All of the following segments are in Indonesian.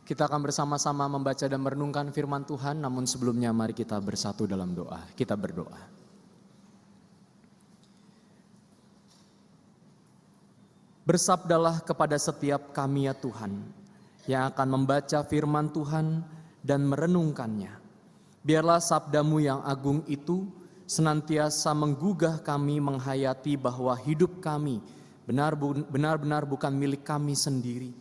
Kita akan bersama-sama membaca dan merenungkan firman Tuhan, namun sebelumnya mari kita bersatu dalam doa. Kita berdoa. Bersabdalah kepada setiap kami ya Tuhan, yang akan membaca firman Tuhan dan merenungkannya. Biarlah sabdamu yang agung itu senantiasa menggugah kami menghayati bahwa hidup kami benar-benar bukan milik kami sendiri.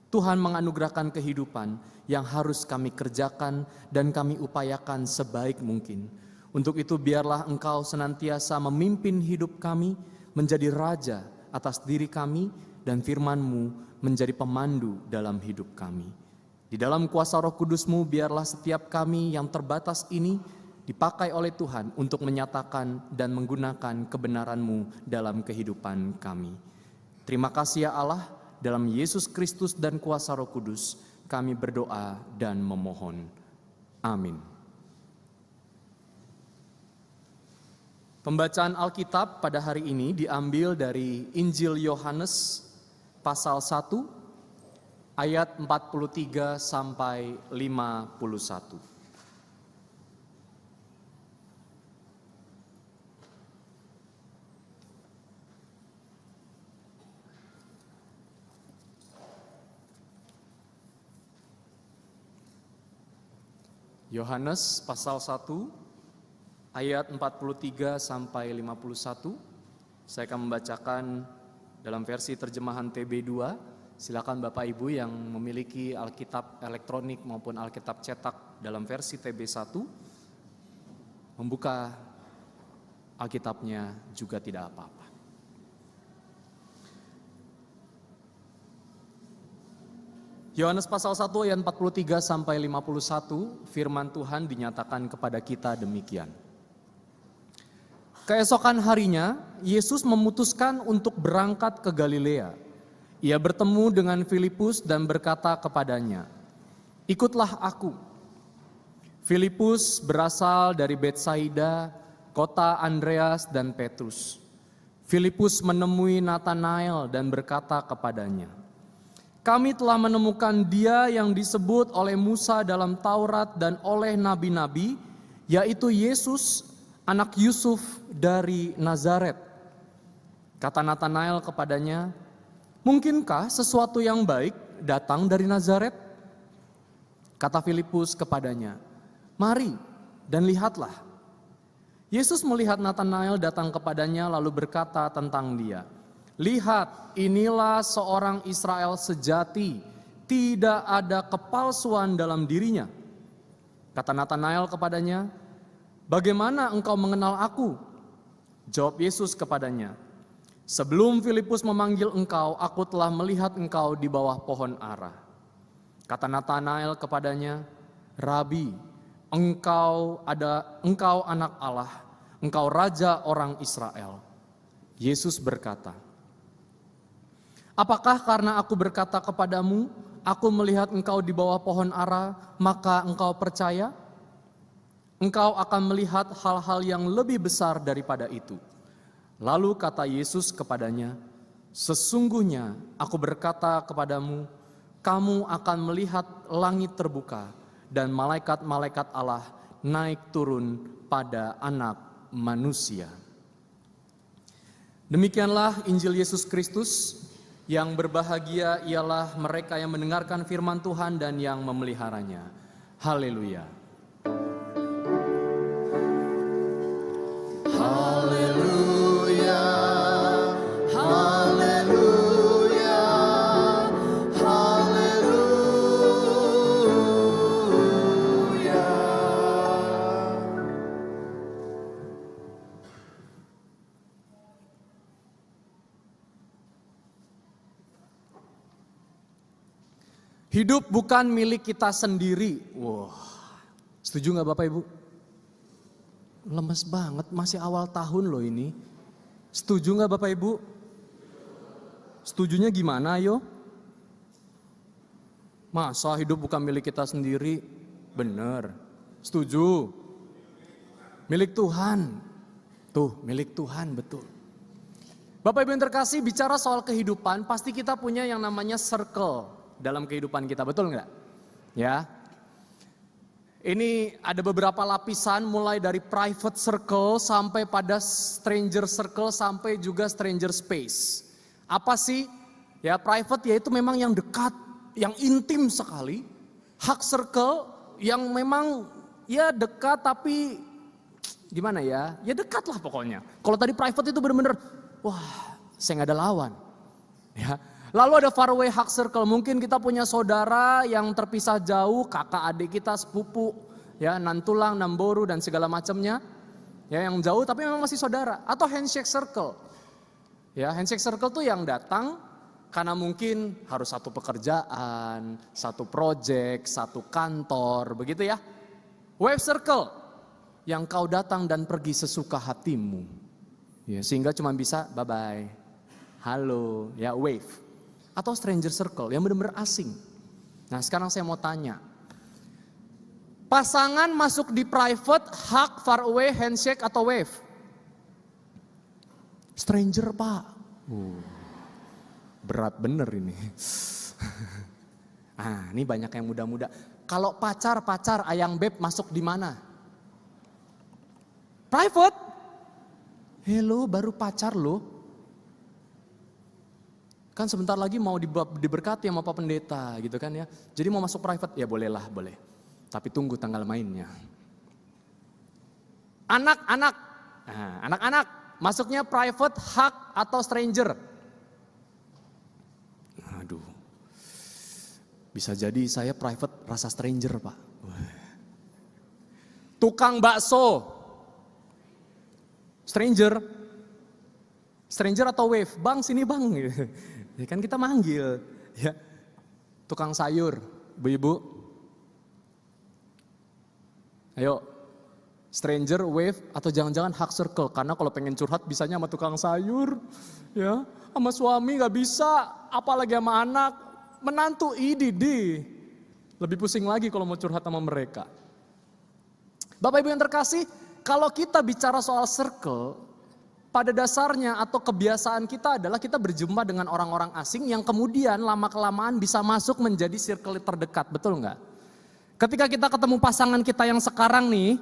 Tuhan menganugerahkan kehidupan yang harus kami kerjakan dan kami upayakan sebaik mungkin. Untuk itu biarlah Engkau senantiasa memimpin hidup kami menjadi raja atas diri kami dan firman-Mu menjadi pemandu dalam hidup kami. Di dalam kuasa Roh Kudus-Mu biarlah setiap kami yang terbatas ini dipakai oleh Tuhan untuk menyatakan dan menggunakan kebenaran-Mu dalam kehidupan kami. Terima kasih ya Allah, dalam Yesus Kristus dan kuasa Roh Kudus kami berdoa dan memohon. Amin. Pembacaan Alkitab pada hari ini diambil dari Injil Yohanes pasal 1 ayat 43 sampai 51. Yohanes pasal 1 ayat 43 sampai 51. Saya akan membacakan dalam versi terjemahan TB2. Silakan Bapak Ibu yang memiliki Alkitab elektronik maupun Alkitab cetak dalam versi TB1 membuka Alkitabnya juga tidak apa-apa. Yohanes pasal 1 ayat 43 sampai 51, firman Tuhan dinyatakan kepada kita demikian. Keesokan harinya, Yesus memutuskan untuk berangkat ke Galilea. Ia bertemu dengan Filipus dan berkata kepadanya, "Ikutlah aku." Filipus berasal dari Betsaida, kota Andreas dan Petrus. Filipus menemui Natanael dan berkata kepadanya, "Kami telah menemukan Dia yang disebut oleh Musa dalam Taurat dan oleh nabi-nabi, yaitu Yesus, anak Yusuf dari Nazaret." Kata Natanael kepadanya, "Mungkinkah sesuatu yang baik datang dari Nazaret?" Kata Filipus kepadanya, "Mari dan lihatlah." Yesus melihat Natanael datang kepadanya lalu berkata tentang dia, "Lihat, inilah seorang Israel sejati, tidak ada kepalsuan dalam dirinya." Kata Natanael kepadanya, "Bagaimana engkau mengenal aku?" Jawab Yesus kepadanya, "Sebelum Filipus memanggil engkau, aku telah melihat engkau di bawah pohon ara." Kata Natanael kepadanya, "Rabi, engkau anak Allah, engkau raja orang Israel." Yesus berkata, "Apakah karena aku berkata kepadamu, aku melihat engkau di bawah pohon ara, maka engkau percaya? Engkau akan melihat hal-hal yang lebih besar daripada itu." Lalu kata Yesus kepadanya, "Sesungguhnya aku berkata kepadamu, kamu akan melihat langit terbuka dan malaikat-malaikat Allah naik turun pada Anak Manusia." Demikianlah Injil Yesus Kristus. Yang berbahagia ialah mereka yang mendengarkan firman Tuhan dan yang memeliharanya. Haleluya. Haleluya. Haleluya. Haleluya. Hidup bukan milik kita sendiri. Wah, setuju gak Bapak Ibu? Lemes banget, masih awal tahun loh ini. Setuju gak Bapak Ibu? Setujunya gimana ayo? Masa hidup bukan milik kita sendiri? Bener. Setuju? Milik Tuhan. Tuh, milik Tuhan, betul. Bapak Ibu yang terkasih, bicara soal kehidupan, pasti kita punya yang namanya circle dalam kehidupan kita, betul nggak? Ya. Ini ada beberapa lapisan mulai dari private circle sampai pada stranger circle sampai juga stranger space. Apa sih? Ya, private yaitu memang yang dekat, yang intim sekali. Hug circle yang memang ya dekat tapi gimana ya? Ya dekat lah pokoknya. Kalau tadi private itu benar-benar wah, saya nggak ada lawan. Ya. Lalu ada faraway hug circle, mungkin kita punya saudara yang terpisah jauh, kakak adik kita, sepupu, ya nantulang, namboru dan segala macamnya, ya yang jauh tapi memang masih saudara. Atau handshake circle, ya handshake circle tuh yang datang karena mungkin harus satu pekerjaan, satu project, satu kantor, begitu ya. Wave circle, yang kau datang dan pergi sesuka hatimu, ya sehingga cuma bisa bye bye, halo, ya wave. Atau stranger circle yang benar-benar asing. Nah sekarang saya mau tanya. Pasangan masuk di private, hug, far away, handshake atau wave? Stranger pak. Berat bener ini. Ah ini banyak yang muda-muda. Kalau pacar ayang beb masuk di mana? Private. Hello baru pacar lo. Kan sebentar lagi mau diberkati sama Pak Pendeta gitu kan ya. Jadi mau masuk private, ya bolehlah, boleh. Tapi tunggu tanggal mainnya. Anak-anak, nah, anak-anak masuknya private, hug atau stranger? Aduh, bisa jadi saya private rasa stranger Pak. Tukang bakso, stranger? Stranger atau wave? Bang sini bang. Ya kan kita manggil, ya. Tukang sayur, ibu-ibu. Ayo, stranger, wave, atau jangan-jangan hug circle. Karena kalau pengen curhat bisanya sama tukang sayur, ya. Sama suami gak bisa, apalagi sama anak. Menantu, ididi. Lebih pusing lagi kalau mau curhat sama mereka. Bapak Ibu yang terkasih, kalau kita bicara soal circle, pada dasarnya atau kebiasaan kita adalah kita berjumpa dengan orang-orang asing yang kemudian lama-kelamaan bisa masuk menjadi circle terdekat, betul nggak? Ketika kita ketemu pasangan kita yang sekarang nih,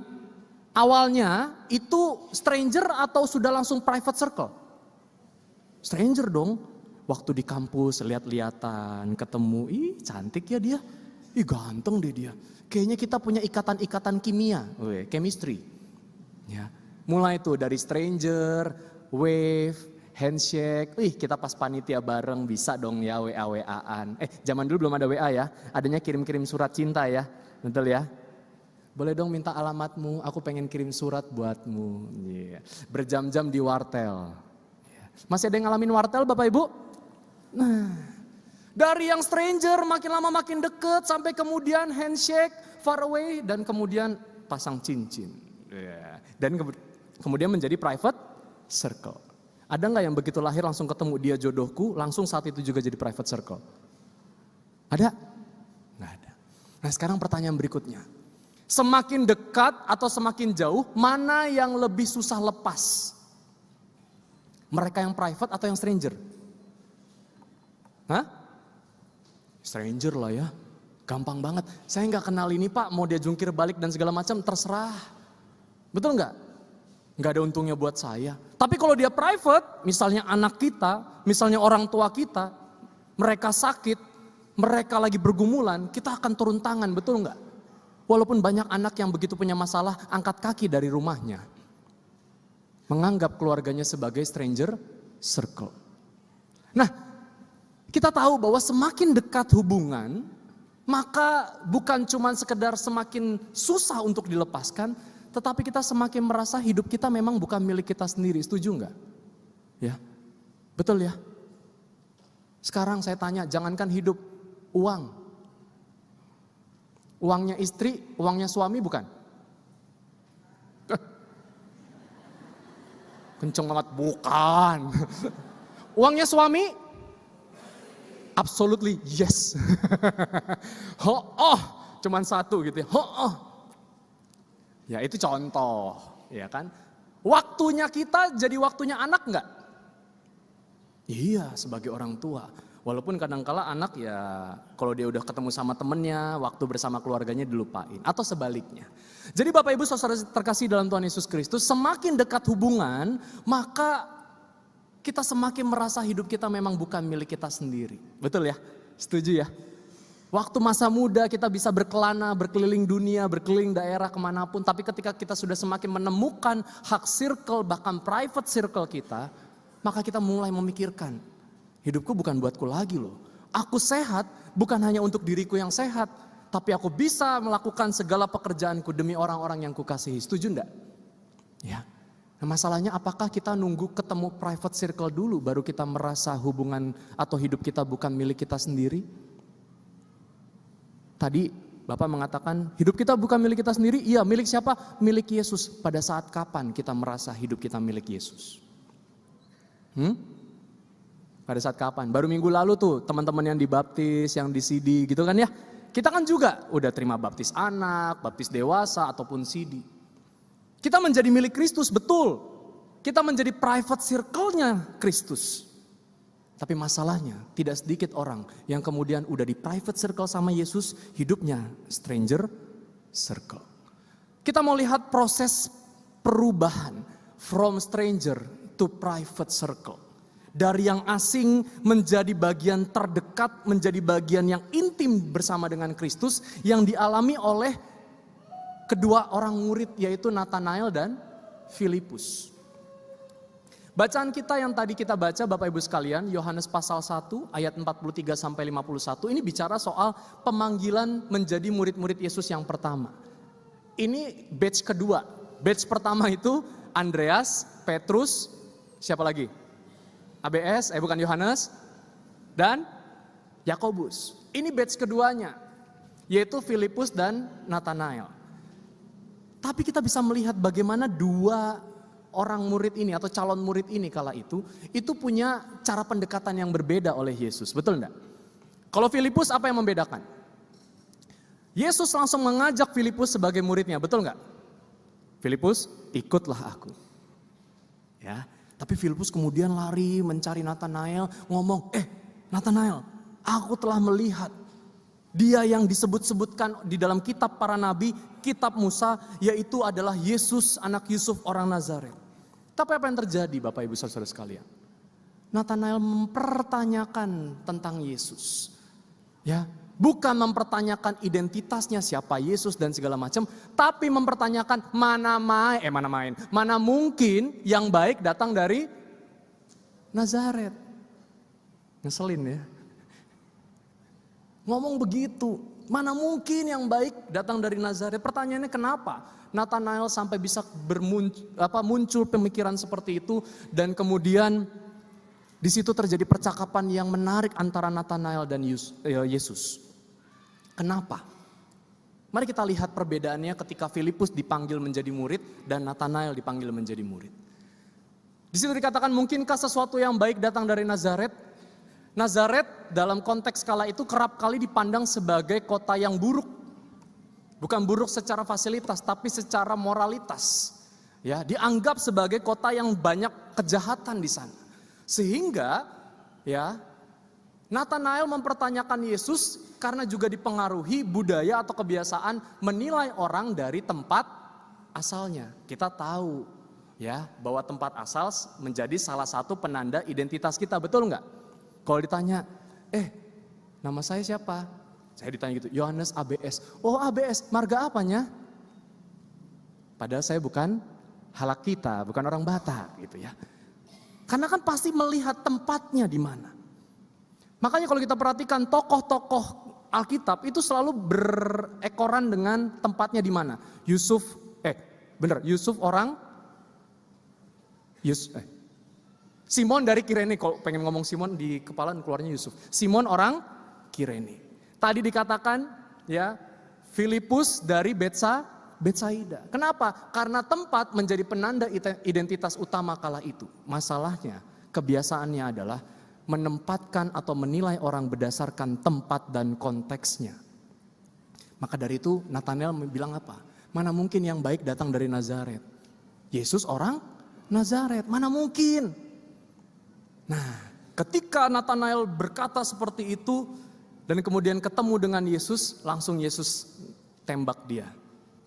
awalnya itu stranger atau sudah langsung private circle? Stranger dong, waktu di kampus lihat-lihatan, ketemu, ih cantik ya dia, ih ganteng deh dia. Kayaknya kita punya ikatan-ikatan kimia, chemistry, ya. Mulai tuh dari stranger, wave, handshake. Kita pas panitia bareng bisa dong ya WA-WA-an. Zaman dulu belum ada WA ya. Adanya kirim-kirim surat cinta ya. Betul ya? Boleh dong minta alamatmu, aku pengen kirim surat buatmu. Yeah. Berjam-jam di wartel. Masih ada yang ngalamin wartel Bapak Ibu? Nah, dari yang stranger makin lama makin deket sampai kemudian handshake, far away dan kemudian pasang cincin. Yeah. Dan kemudian menjadi private circle. Ada nggak yang begitu lahir langsung ketemu dia jodohku, langsung saat itu juga jadi private circle? Ada? Nggak ada. Nah sekarang pertanyaan berikutnya. Semakin dekat atau semakin jauh, mana yang lebih susah lepas? Mereka yang private atau yang stranger? Hah? Stranger lah ya. Gampang banget. Saya nggak kenal ini Pak, mau dia jungkir balik dan segala macam, terserah. Betul nggak? Nggak ada untungnya buat saya. Tapi kalau dia private, misalnya anak kita, misalnya orang tua kita, mereka sakit, mereka lagi bergumulan, kita akan turun tangan, betul nggak? Walaupun banyak anak yang begitu punya masalah, angkat kaki dari rumahnya. Menganggap keluarganya sebagai stranger circle. Nah, kita tahu bahwa semakin dekat hubungan, maka bukan cuma sekedar semakin susah untuk dilepaskan, tetapi kita semakin merasa hidup kita memang bukan milik kita sendiri. Setuju enggak? Ya, betul ya. Sekarang saya tanya, jangankan hidup, uang. Uangnya istri, uangnya suami bukan? Kenceng banget, bukan. Uangnya suami? Absolutely yes. Cuman satu gitu ya. Ya itu contoh, ya kan. Waktunya kita jadi waktunya anak enggak? Iya, sebagai orang tua. Walaupun kadangkala anak ya kalau dia udah ketemu sama temennya, waktu bersama keluarganya dilupain. Atau sebaliknya. Jadi Bapak Ibu Saudara terkasih dalam Tuhan Yesus Kristus, semakin dekat hubungan, maka kita semakin merasa hidup kita memang bukan milik kita sendiri. Betul ya? Setuju ya? Waktu masa muda kita bisa berkelana, berkeliling dunia, berkeliling daerah kemanapun. Tapi ketika kita sudah semakin menemukan hak circle, bahkan private circle kita, maka kita mulai memikirkan, hidupku bukan buatku lagi loh. Aku sehat bukan hanya untuk diriku yang sehat, tapi aku bisa melakukan segala pekerjaanku demi orang-orang yang kukasihi. Setuju enggak? Ya. Nah, masalahnya apakah kita nunggu ketemu private circle dulu baru kita merasa hubungan atau hidup kita bukan milik kita sendiri? Tadi Bapak mengatakan hidup kita bukan milik kita sendiri. Iya, milik siapa? Milik Yesus. Pada saat kapan kita merasa hidup kita milik Yesus? Pada saat kapan? Baru minggu lalu tuh teman-teman yang dibaptis, yang di CD gitu kan ya. Kita kan juga udah terima baptis anak, baptis dewasa ataupun CD. Kita menjadi milik Kristus, betul. Kita menjadi private circle-nya Kristus. Tapi masalahnya tidak sedikit orang yang kemudian udah di private circle sama Yesus, hidupnya stranger circle. Kita mau lihat proses perubahan from stranger to private circle. Dari yang asing menjadi bagian terdekat, menjadi bagian yang intim bersama dengan Kristus yang dialami oleh kedua orang murid yaitu Nathanael dan Filipus. Bacaan kita yang tadi kita baca Bapak Ibu sekalian, Yohanes pasal 1 ayat 43 sampai 51 ini bicara soal pemanggilan menjadi murid-murid Yesus yang pertama. Ini batch kedua. Batch pertama itu Andreas, Petrus, siapa lagi? ABS, bukan Yohanes, dan Yakobus. Ini batch keduanya, yaitu Filipus dan Nathanael. Tapi kita bisa melihat bagaimana dua orang murid ini atau calon murid ini kala itu punya cara pendekatan yang berbeda oleh Yesus. Betul enggak? Kalau Filipus apa yang membedakan? Yesus langsung mengajak Filipus sebagai muridnya, betul enggak? Filipus, ikutlah aku. Ya, tapi Filipus kemudian lari mencari Nathanael, ngomong, Nathanael, aku telah melihat dia yang disebut-sebutkan di dalam kitab para nabi, kitab Musa, yaitu adalah Yesus anak Yusuf orang Nazaret. Tapi apa yang terjadi Bapak Ibu Saudara sekalian? Nathanael mempertanyakan tentang Yesus. Ya, bukan mempertanyakan identitasnya siapa Yesus dan segala macam, tapi mempertanyakan mana mungkin yang baik datang dari Nazaret. Ngeselin ya. Ngomong begitu, mana mungkin yang baik datang dari Nazaret? Pertanyaannya kenapa? Nathanael sampai bisa muncul pemikiran seperti itu dan kemudian di situ terjadi percakapan yang menarik antara Nathanael dan Yesus. Kenapa? Mari kita lihat perbedaannya ketika Filipus dipanggil menjadi murid dan Nathanael dipanggil menjadi murid. Di situ dikatakan mungkinkah sesuatu yang baik datang dari Nazaret? Nazaret dalam konteks kala itu kerap kali dipandang sebagai kota yang buruk. Bukan buruk secara fasilitas tapi secara moralitas. Ya, dianggap sebagai kota yang banyak kejahatan di sana. Sehingga ya Nathanael mempertanyakan Yesus karena juga dipengaruhi budaya atau kebiasaan menilai orang dari tempat asalnya. Kita tahu ya bahwa tempat asal menjadi salah satu penanda identitas kita, betul nggak? Kalau ditanya, nama saya siapa? Saya ditanya gitu, Yohanes ABS. Oh ABS, marga apanya? Padahal saya bukan halak kita, bukan orang Batak gitu ya. Karena kan pasti melihat tempatnya di mana. Makanya kalau kita perhatikan tokoh-tokoh Alkitab itu selalu berekoran dengan tempatnya di mana. Yusuf Simon dari Kirene, kalau pengen ngomong Simon di kepala keluarnya Yusuf. Simon orang Kirene. Tadi dikatakan ya Filipus dari Betsaida. Kenapa? Karena tempat menjadi penanda identitas utama kala itu. Masalahnya kebiasaannya adalah menempatkan atau menilai orang berdasarkan tempat dan konteksnya. Maka dari itu Nathanael bilang apa? Mana mungkin yang baik datang dari Nazaret? Yesus orang Nazaret, mana mungkin? Nah, Ketika Nathanael berkata seperti itu dan kemudian ketemu dengan Yesus, langsung Yesus tembak dia.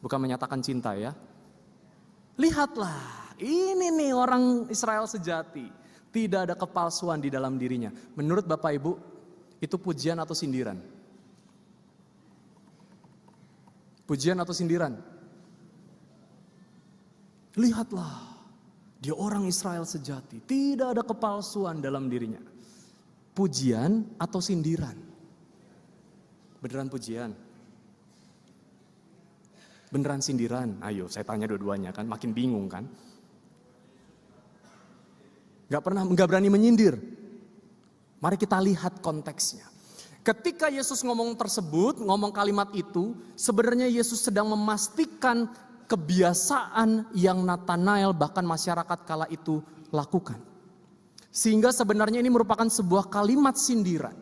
Bukan menyatakan cinta ya. Lihatlah, ini nih orang Israel sejati. Tidak ada kepalsuan di dalam dirinya. Menurut Bapak Ibu, itu pujian atau sindiran? Pujian atau sindiran? Lihatlah, dia orang Israel sejati. Tidak ada kepalsuan dalam dirinya. Pujian atau sindiran? Beneran pujian? Beneran sindiran? Ayo saya tanya dua-duanya kan, makin bingung kan. Gak berani menyindir. Mari kita lihat konteksnya. Ketika Yesus ngomong tersebut, ngomong kalimat itu, sebenarnya Yesus sedang memastikan kebiasaan yang Nathanael bahkan masyarakat kala itu lakukan. Sehingga sebenarnya ini merupakan sebuah kalimat sindiran.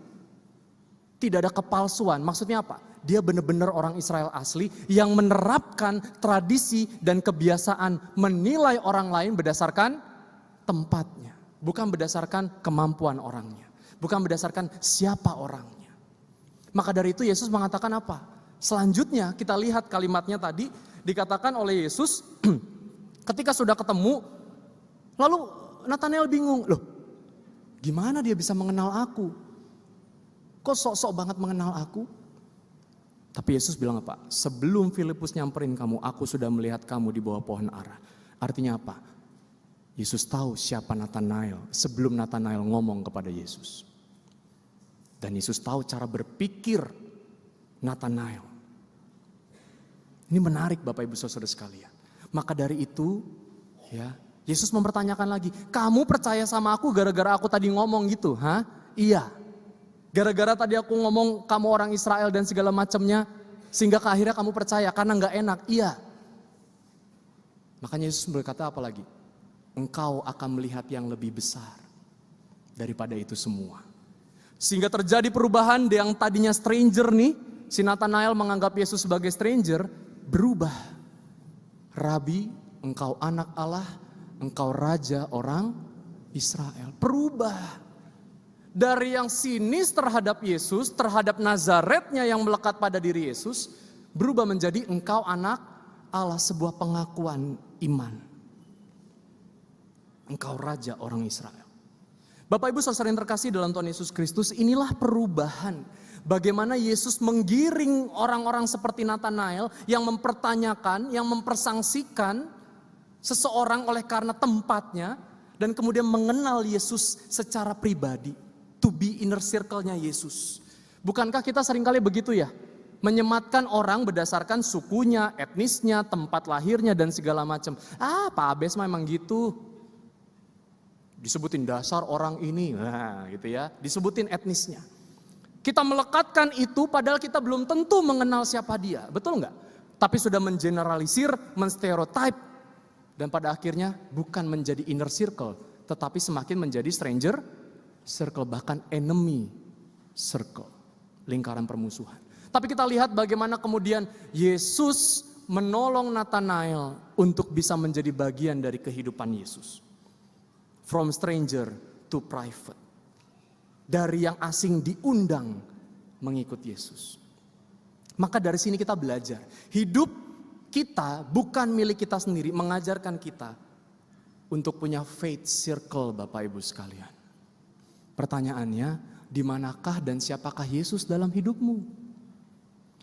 Tidak ada kepalsuan, maksudnya apa? Dia benar-benar orang Israel asli yang menerapkan tradisi dan kebiasaan menilai orang lain berdasarkan tempatnya. Bukan berdasarkan kemampuan orangnya. Bukan berdasarkan siapa orangnya. Maka dari itu Yesus mengatakan apa? Selanjutnya kita lihat kalimatnya tadi dikatakan oleh Yesus ketika sudah ketemu. Lalu Nathanael bingung. Loh gimana dia bisa mengenal aku? Kok sok-sok banget mengenal aku? Tapi Yesus bilang apa? Sebelum Filipus nyamperin kamu, aku sudah melihat kamu di bawah pohon ara. Artinya apa? Yesus tahu siapa Nathanael sebelum Nathanael ngomong kepada Yesus. Dan Yesus tahu cara berpikir Nathanael. Ini menarik Bapak Ibu Saudara sekalian. Maka dari itu ya Yesus mempertanyakan lagi. Kamu percaya sama aku gara-gara aku tadi ngomong gitu? Hah? Iya. Gara-gara tadi aku ngomong kamu orang Israel dan segala macamnya. Sehingga akhirnya kamu percaya karena gak enak? Iya. Makanya Yesus berkata apa lagi? Engkau akan melihat yang lebih besar daripada itu semua. Sehingga terjadi perubahan yang tadinya stranger nih. Si Nathanael menganggap Yesus sebagai stranger. Berubah. Rabi, engkau anak Allah, engkau raja orang Israel. Berubah. Dari yang sinis terhadap Yesus, terhadap Nazaretnya yang melekat pada diri Yesus. Berubah menjadi engkau anak Allah, sebuah pengakuan iman. Engkau raja orang Israel. Bapak Ibu saudara yang terkasih dalam Tuhan Yesus Kristus, inilah perubahan. Bagaimana Yesus menggiring orang-orang seperti Nathanael yang mempertanyakan, yang mempersangsikan seseorang oleh karena tempatnya. Dan kemudian mengenal Yesus secara pribadi. To be inner circle-nya Yesus. Bukankah kita seringkali begitu ya? Menyematkan orang berdasarkan sukunya, etnisnya, tempat lahirnya dan segala macam. Pak Abes memang gitu. Disebutin dasar orang ini, nah gitu ya, disebutin etnisnya. Kita melekatkan itu padahal kita belum tentu mengenal siapa dia, betul nggak? Tapi sudah mengeneralisir, menstereotype, dan pada akhirnya bukan menjadi inner circle, tetapi semakin menjadi stranger circle, bahkan enemy circle, lingkaran permusuhan. Tapi kita lihat bagaimana kemudian Yesus menolong Nathanael untuk bisa menjadi bagian dari kehidupan Yesus. From stranger to private. Dari yang asing diundang mengikut Yesus. Maka dari sini kita belajar. Hidup kita bukan milik kita sendiri. Mengajarkan kita untuk punya faith circle Bapak Ibu sekalian. Pertanyaannya, di manakah dan siapakah Yesus dalam hidupmu?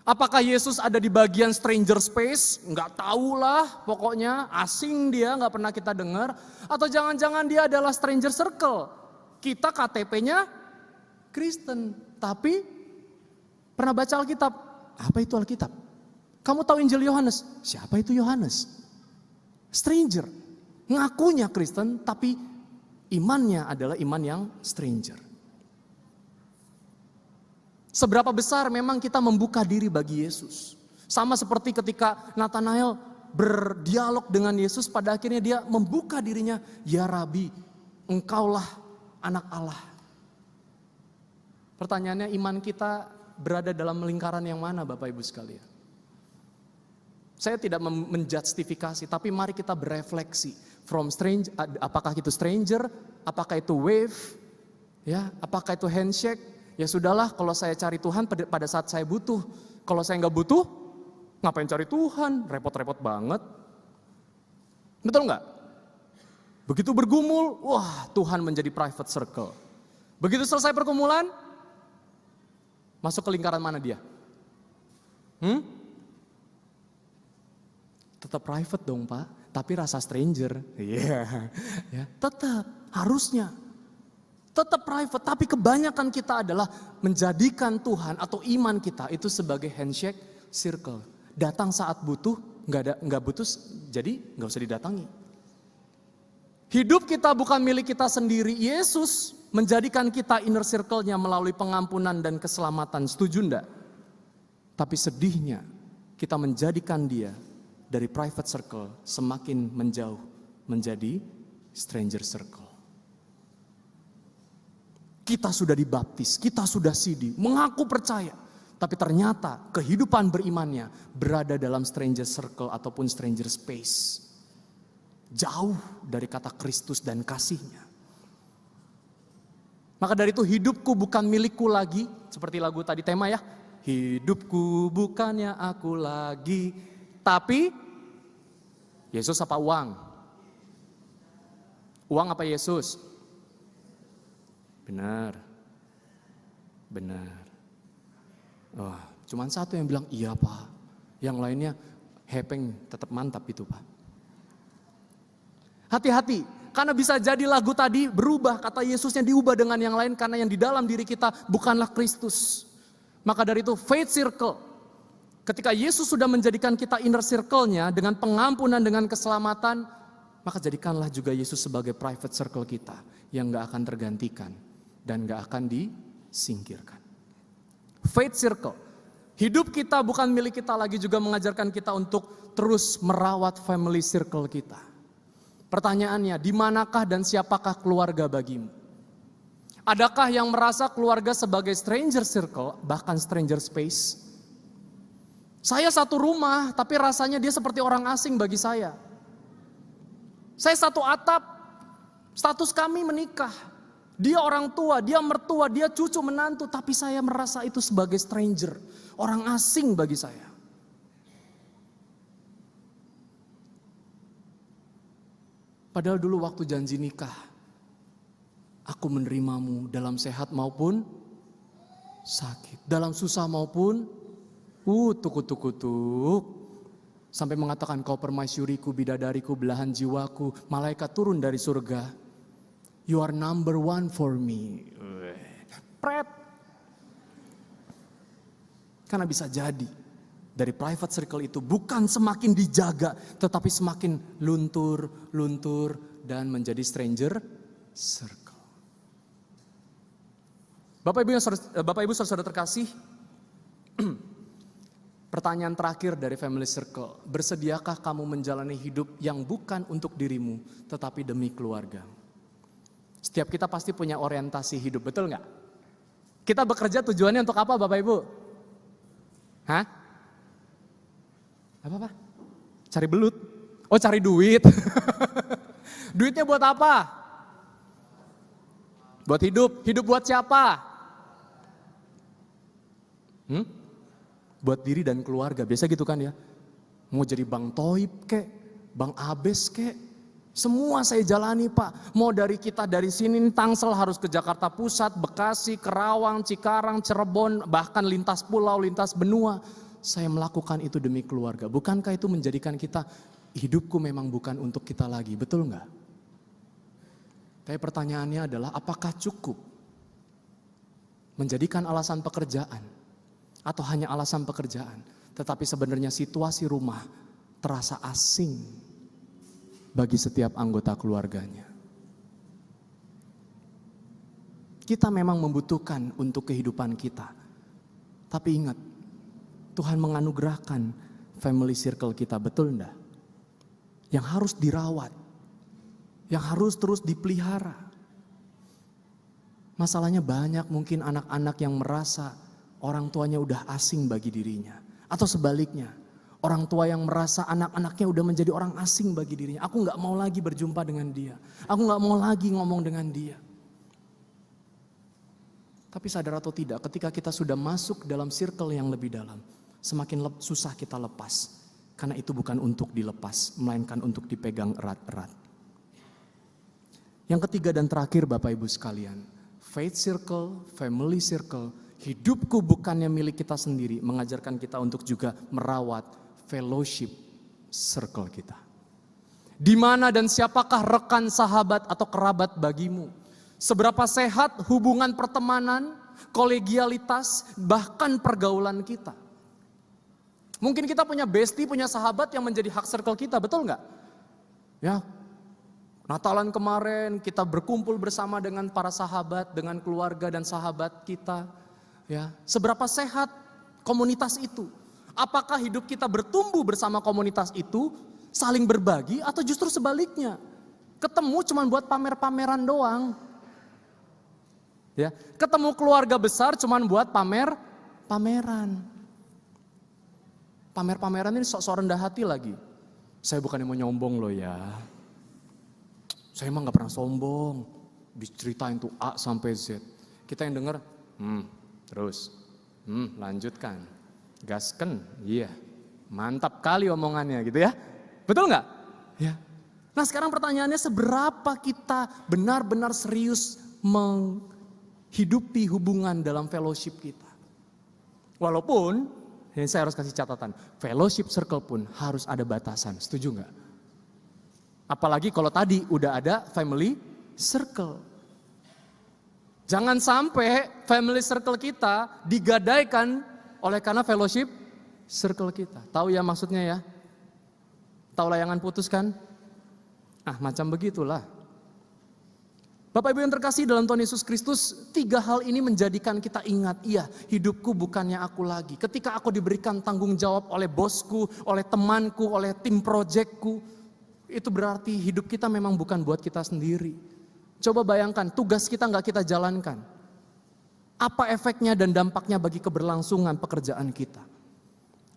Apakah Yesus ada di bagian stranger space? Enggak tahulah, pokoknya asing dia, enggak pernah kita dengar. Atau jangan-jangan dia adalah stranger circle. Kita KTP-nya Kristen, tapi pernah baca Alkitab. Apa itu Alkitab? Kamu tahu Injil Yohanes? Siapa itu Yohanes? Stranger. Ngakunya Kristen, tapi imannya adalah iman yang stranger. Seberapa besar memang kita membuka diri bagi Yesus. Sama seperti ketika Nathanael berdialog dengan Yesus, pada akhirnya dia membuka dirinya. Ya Rabi, engkaulah anak Allah. Pertanyaannya, iman kita berada dalam lingkaran yang mana Bapak Ibu sekalian? Saya tidak menjustifikasi, tapi mari kita berefleksi. From stranger, apakah itu stranger, apakah itu wave, Ya, apakah itu handshake? Ya sudahlah, kalau saya cari Tuhan pada saat saya butuh. Kalau saya nggak butuh, ngapain cari Tuhan? Repot-repot banget. Betul nggak? Begitu bergumul, wah Tuhan menjadi private circle. Begitu selesai pergumulan, masuk ke lingkaran mana dia? Tetap private dong Pak, tapi rasa stranger. Iya, ya, tetap harusnya. Tetap private, tapi kebanyakan kita adalah menjadikan Tuhan atau iman kita itu sebagai handshake circle. Datang saat butuh, nggak butuh, jadi nggak usah didatangi. Hidup kita bukan milik kita sendiri. Yesus menjadikan kita inner circle-nya melalui pengampunan dan keselamatan. Setuju enggak? Tapi sedihnya kita menjadikan dia dari private circle semakin menjauh menjadi stranger circle. Kita sudah dibaptis, kita sudah sidi, mengaku percaya. Tapi ternyata kehidupan berimannya berada dalam stranger circle ataupun stranger space. Jauh dari kata Kristus dan kasihnya. Maka dari itu hidupku bukan milikku lagi. Seperti lagu tadi tema ya. Hidupku bukannya aku lagi. Tapi Yesus apa uang? Uang apa Yesus? Benar. Benar. Oh, cuman satu yang bilang iya Pak. Yang lainnya hepeng tetap mantap itu Pak. Hati-hati, karena bisa jadi lagu tadi berubah, kata Yesusnya diubah dengan yang lain karena yang di dalam diri kita bukanlah Kristus. Maka dari itu faith circle, ketika Yesus sudah menjadikan kita inner circle-nya dengan pengampunan, dengan keselamatan, maka jadikanlah juga Yesus sebagai private circle kita yang gak akan tergantikan dan gak akan disingkirkan. Faith circle, hidup kita bukan milik kita lagi juga mengajarkan kita untuk terus merawat family circle kita. Pertanyaannya, di manakah dan siapakah keluarga bagimu? Adakah yang merasa keluarga sebagai stranger circle, bahkan stranger space? Saya satu rumah, tapi rasanya dia seperti orang asing bagi saya. Saya satu atap, status kami menikah. Dia orang tua, dia mertua, dia cucu menantu, tapi saya merasa itu sebagai stranger, orang asing bagi saya. Padahal dulu waktu janji nikah, aku menerimamu dalam sehat maupun sakit, dalam susah maupun tukuk-tukuk. Sampai mengatakan kau permaisuriku, bidadariku, belahan jiwaku, malaikat turun dari surga. You are number one for me. Pret. Karena bisa jadi dari private circle itu bukan semakin dijaga, tetapi semakin luntur dan menjadi stranger circle. Bapak Ibu saudara terkasih, pertanyaan terakhir dari family circle, bersediakah kamu menjalani hidup yang bukan untuk dirimu, tetapi demi keluarga? Setiap kita pasti punya orientasi hidup, betul nggak? Kita bekerja tujuannya untuk apa Bapak Ibu? Hah? Apa? Cari belut? Oh cari duit. Duitnya buat apa? Buat hidup. Hidup buat siapa? Buat diri dan keluarga. Biasa gitu kan ya. Mau jadi Bang Toib kek, Bang Abes kek. Semua saya jalani Pak. Mau dari kita dari sini Tangsel harus ke Jakarta Pusat, Bekasi, Kerawang, Cikarang, Cirebon, bahkan lintas pulau, lintas benua. Saya melakukan itu demi keluarga. Bukankah itu menjadikan kita, hidupku memang bukan untuk kita lagi, betul enggak? Tapi pertanyaannya adalah apakah cukup menjadikan alasan pekerjaan atau hanya alasan pekerjaan, tetapi sebenarnya situasi rumah terasa asing bagi setiap anggota keluarganya. Kita memang membutuhkan untuk kehidupan kita, tapi ingat, Tuhan menganugerahkan family circle kita, betul enggak? Yang harus dirawat, yang harus terus dipelihara. Masalahnya banyak mungkin anak-anak yang merasa orang tuanya udah asing bagi dirinya. Atau sebaliknya, orang tua yang merasa anak-anaknya udah menjadi orang asing bagi dirinya. Aku gak mau lagi berjumpa dengan dia, aku gak mau lagi ngomong dengan dia. Tapi sadar atau tidak, ketika kita sudah masuk dalam circle yang lebih dalam, semakin susah kita lepas. Karena itu bukan untuk dilepas, melainkan untuk dipegang erat-erat. Yang ketiga dan terakhir Bapak Ibu sekalian, faith circle, family circle, hidupku bukannya milik kita sendiri, mengajarkan kita untuk juga merawat fellowship circle kita. Di mana dan siapakah rekan, sahabat atau kerabat bagimu? Seberapa sehat hubungan pertemanan, kolegialitas, bahkan pergaulan kita. Mungkin kita punya bestie, punya sahabat yang menjadi hak circle kita, betul nggak? Ya, Natalan kemarin kita berkumpul bersama dengan para sahabat, dengan keluarga dan sahabat kita. Ya, seberapa sehat komunitas itu? Apakah hidup kita bertumbuh bersama komunitas itu, saling berbagi, atau justru sebaliknya? Ketemu cuma buat pamer-pameran doang. Ya, ketemu keluarga besar cuma buat pameran. Pamer-pameran ini sok-sok rendah hati lagi. Saya bukannya mau nyombong loh ya. Saya emang gak pernah sombong. Diceritain tuh A sampai Z. Kita yang denger, terus, lanjutkan. Gasken, iya. Mantap kali omongannya gitu ya. Betul gak? Ya. Nah sekarang pertanyaannya, seberapa kita benar-benar serius menghidupi hubungan dalam fellowship kita. Walaupun, ini saya harus kasih catatan, fellowship circle pun harus ada batasan, setuju nggak? Apalagi kalau tadi udah ada family circle. Jangan sampai family circle kita digadaikan oleh karena fellowship circle kita. Tahu ya maksudnya ya? Tahu layangan putus kan? Macam begitulah. Bapak Ibu yang terkasih dalam Tuhan Yesus Kristus, 3 hal ini menjadikan kita ingat, iya hidupku bukannya aku lagi. Ketika aku diberikan tanggung jawab oleh bosku, oleh temanku, oleh tim proyekku, itu berarti hidup kita memang bukan buat kita sendiri. Coba bayangkan, tugas kita nggak kita jalankan. Apa efeknya dan dampaknya bagi keberlangsungan pekerjaan kita?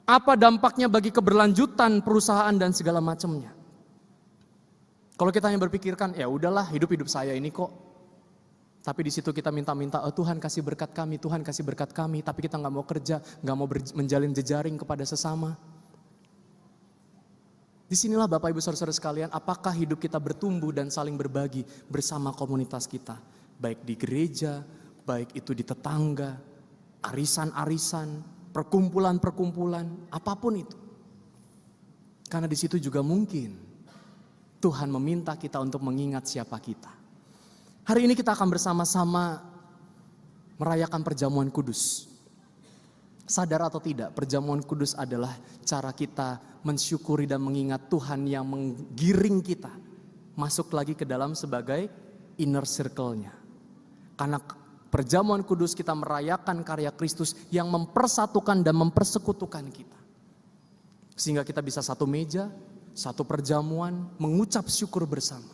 Apa dampaknya bagi keberlanjutan perusahaan dan segala macamnya? Kalau kita hanya berpikirkan, ya udahlah hidup saya ini kok. Tapi di situ kita minta-minta, Tuhan kasih berkat kami, Tuhan kasih berkat kami. Tapi kita nggak mau kerja, nggak mau menjalin jejaring kepada sesama. Disinilah Bapak Ibu Saudara-saudara sekalian, apakah hidup kita bertumbuh dan saling berbagi bersama komunitas kita. Baik di gereja, baik itu di tetangga, arisan-arisan, perkumpulan-perkumpulan, apapun itu. Karena di situ juga mungkin Tuhan meminta kita untuk mengingat siapa kita. Hari ini kita akan bersama-sama merayakan perjamuan kudus. Sadar atau tidak, perjamuan kudus adalah cara kita mensyukuri dan mengingat Tuhan yang menggiring kita masuk lagi ke dalam sebagai inner circle-nya. Karena perjamuan kudus kita merayakan karya Kristus yang mempersatukan dan mempersekutukan kita. Sehingga kita bisa satu meja, satu perjamuan, mengucap syukur bersama.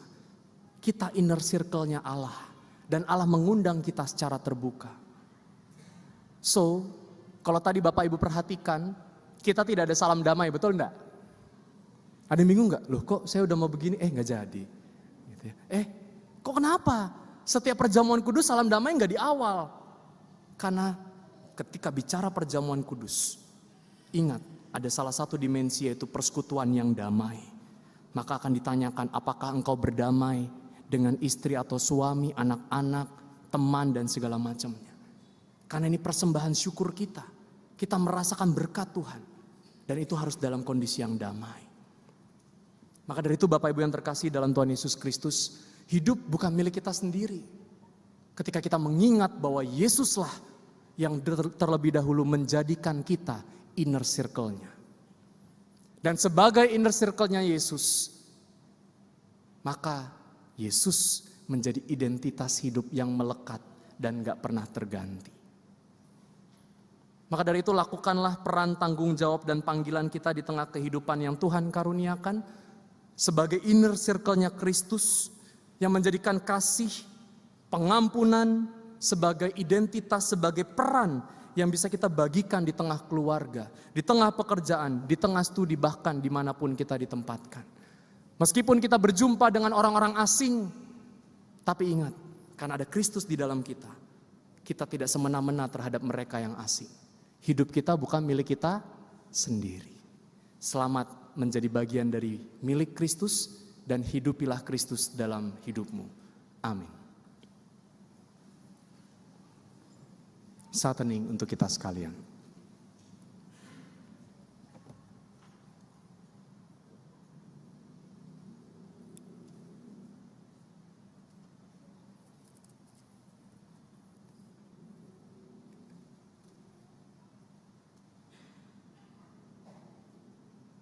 Kita inner circle-nya Allah. Dan Allah mengundang kita secara terbuka. So, kalau tadi Bapak Ibu perhatikan, kita tidak ada salam damai, betul enggak? Ada yang bingung enggak? Loh kok saya udah mau begini, enggak jadi. Gitu ya. Kok kenapa? Setiap perjamuan kudus salam damai enggak di awal. Karena ketika bicara perjamuan kudus, ingat, ada salah satu dimensi yaitu persekutuan yang damai. Maka akan ditanyakan apakah engkau berdamai dengan istri atau suami, anak-anak, teman dan segala macamnya. Karena ini persembahan syukur kita. Kita merasakan berkat Tuhan. Dan itu harus dalam kondisi yang damai. Maka dari itu Bapak Ibu yang terkasih dalam Tuhan Yesus Kristus, hidup bukan milik kita sendiri. Ketika kita mengingat bahwa Yesuslah yang terlebih dahulu menjadikan kita inner circle-nya. Dan sebagai inner circle-nya Yesus, maka Yesus menjadi identitas hidup yang melekat dan gak pernah terganti. Maka dari itu lakukanlah peran tanggung jawab dan panggilan kita di tengah kehidupan yang Tuhan karuniakan sebagai inner circle-nya Kristus yang menjadikan kasih, pengampunan sebagai identitas, sebagai peran yang bisa kita bagikan di tengah keluarga, di tengah pekerjaan, di tengah studi, bahkan dimanapun kita ditempatkan. Meskipun kita berjumpa dengan orang-orang asing, tapi ingat, karena ada Kristus di dalam kita, kita tidak semena-mena terhadap mereka yang asing. Hidup kita bukan milik kita sendiri. Selamat menjadi bagian dari milik Kristus dan hidupilah Kristus dalam hidupmu. Amin. Saat hening untuk kita sekalian.